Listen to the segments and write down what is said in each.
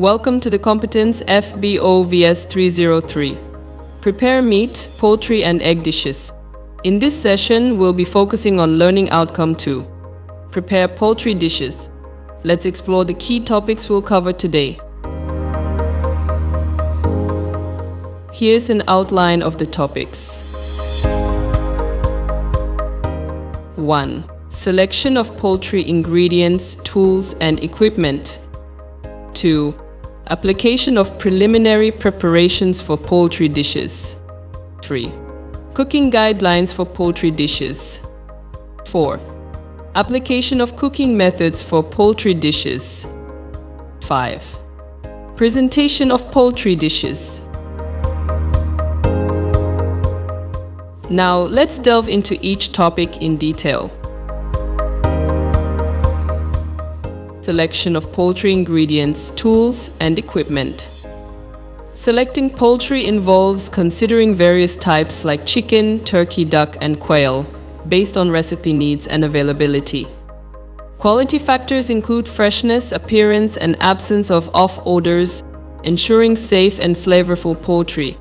Welcome to the Competence FBOVS 303. Prepare meat, poultry and egg dishes. In this session, we'll be focusing on learning outcome 2. Prepare poultry dishes. Let's explore the key topics we'll cover today. Here's an outline of the topics. 1. Selection of poultry ingredients, tools and equipment. 2. Application of preliminary preparations for poultry dishes. 3. Cooking guidelines for poultry dishes. 4. Application of cooking methods for poultry dishes. 5. Presentation of poultry dishes. Now, let's delve into each topic in detail. Selection of poultry ingredients, tools, and equipment. Selecting poultry involves considering various types like chicken, turkey, duck, and quail, based on recipe needs and availability. Quality factors include freshness, appearance, and absence of off odors, ensuring safe and flavorful poultry.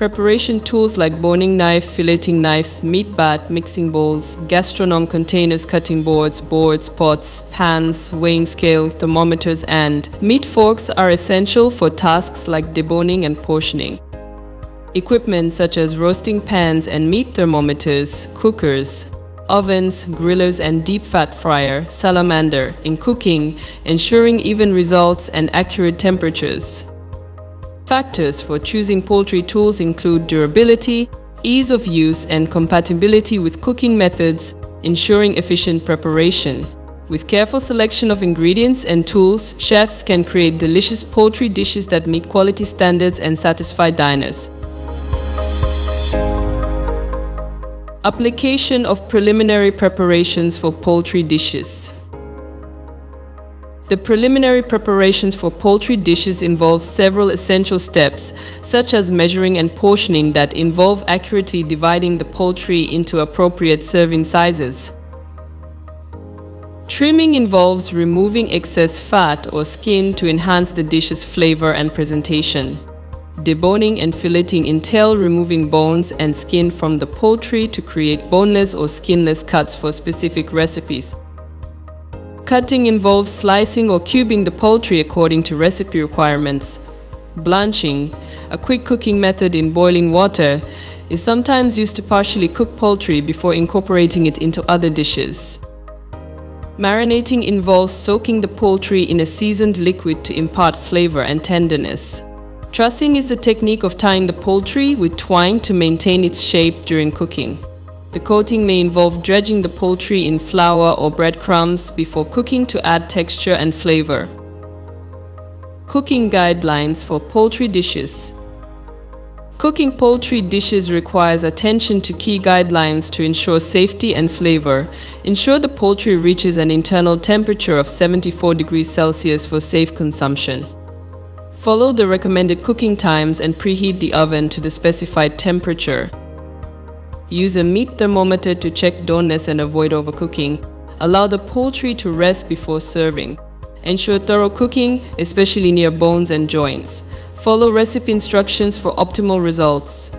Preparation tools like boning knife, filleting knife, meat bat, mixing bowls, gastronome containers, cutting boards, pots, pans, weighing scale, thermometers, and meat forks are essential for tasks like deboning and portioning. Equipment such as roasting pans and meat thermometers, cookers, ovens, grillers, and deep fat fryer, salamander, in cooking, ensuring even results and accurate temperatures. Factors for choosing poultry tools include durability, ease of use, and compatibility with cooking methods, ensuring efficient preparation. With careful selection of ingredients and tools, chefs can create delicious poultry dishes that meet quality standards and satisfy diners. Application of preliminary preparations for poultry dishes. The preliminary preparations for poultry dishes involve several essential steps, such as measuring and portioning that involve accurately dividing the poultry into appropriate serving sizes. Trimming involves removing excess fat or skin to enhance the dish's flavor and presentation. Deboning and filleting entail removing bones and skin from the poultry to create boneless or skinless cuts for specific recipes. Cutting involves slicing or cubing the poultry according to recipe requirements. Blanching, a quick cooking method in boiling water, is sometimes used to partially cook poultry before incorporating it into other dishes. Marinating involves soaking the poultry in a seasoned liquid to impart flavor and tenderness. Trussing is the technique of tying the poultry with twine to maintain its shape during cooking. The coating may involve dredging the poultry in flour or breadcrumbs before cooking to add texture and flavor. Cooking guidelines for poultry dishes. Cooking poultry dishes requires attention to key guidelines to ensure safety and flavor. Ensure the poultry reaches an internal temperature of 74 degrees Celsius for safe consumption. Follow the recommended cooking times and preheat the oven to the specified temperature. Use a meat thermometer to check doneness and avoid overcooking. Allow the poultry to rest before serving. Ensure thorough cooking, especially near bones and joints. Follow recipe instructions for optimal results.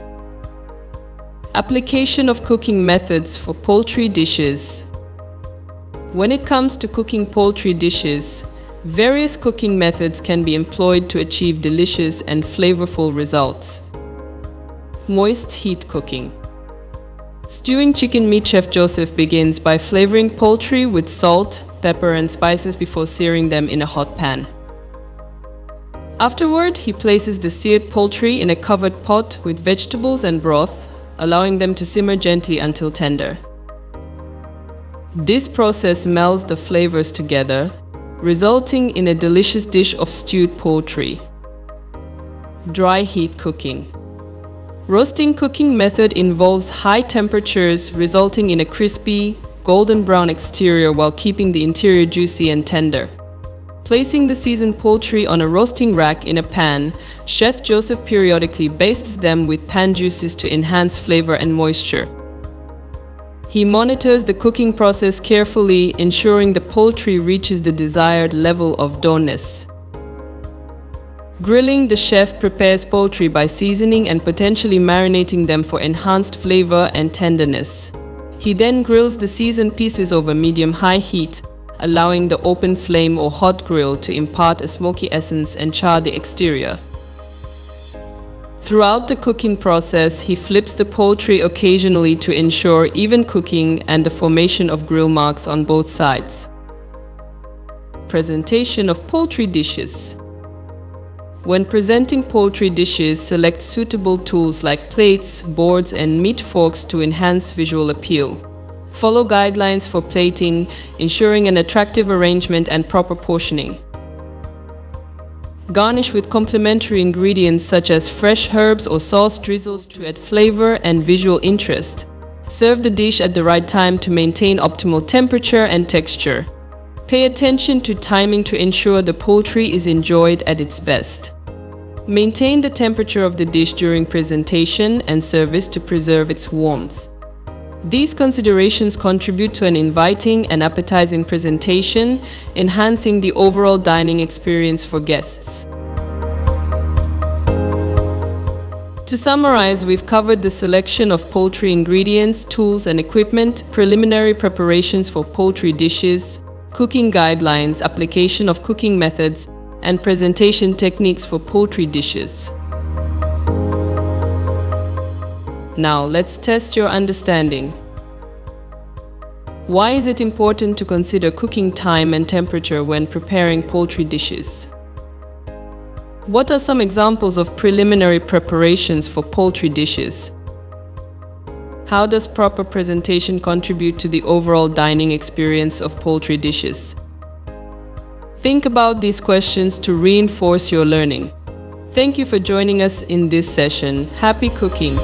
Application of cooking methods for poultry dishes. When it comes to cooking poultry dishes, various cooking methods can be employed to achieve delicious and flavorful results. Moist heat cooking. Stewing chicken meat, Chef Joseph begins by flavoring poultry with salt, pepper, and spices before searing them in a hot pan. Afterward, he places the seared poultry in a covered pot with vegetables and broth, allowing them to simmer gently until tender. This process melds the flavors together, resulting in a delicious dish of stewed poultry. Dry heat cooking. Roasting cooking method involves high temperatures, resulting in a crispy, golden brown exterior while keeping the interior juicy and tender. Placing the seasoned poultry on a roasting rack in a pan, Chef Joseph periodically bastes them with pan juices to enhance flavor and moisture. He monitors the cooking process carefully, ensuring the poultry reaches the desired level of doneness. Grilling, the chef prepares poultry by seasoning and potentially marinating them for enhanced flavor and tenderness. He then grills the seasoned pieces over medium-high heat, allowing the open flame or hot grill to impart a smoky essence and char the exterior. Throughout the cooking process, he flips the poultry occasionally to ensure even cooking and the formation of grill marks on both sides. Presentation of poultry dishes. When presenting poultry dishes, select suitable tools like plates, boards, and meat forks to enhance visual appeal. Follow guidelines for plating, ensuring an attractive arrangement and proper portioning. Garnish with complementary ingredients such as fresh herbs or sauce drizzles to add flavor and visual interest. Serve the dish at the right time to maintain optimal temperature and texture. Pay attention to timing to ensure the poultry is enjoyed at its best. Maintain the temperature of the dish during presentation and service to preserve its warmth. These considerations contribute to an inviting and appetizing presentation, enhancing the overall dining experience for guests. To summarize, we've covered the selection of poultry ingredients, tools and equipment, preliminary preparations for poultry dishes, cooking guidelines, application of cooking methods, and presentation techniques for poultry dishes. Now, let's test your understanding. Why is it important to consider cooking time and temperature when preparing poultry dishes? What are some examples of preliminary preparations for poultry dishes? How does proper presentation contribute to the overall dining experience of poultry dishes? Think about these questions to reinforce your learning. Thank you for joining us in this session. Happy cooking!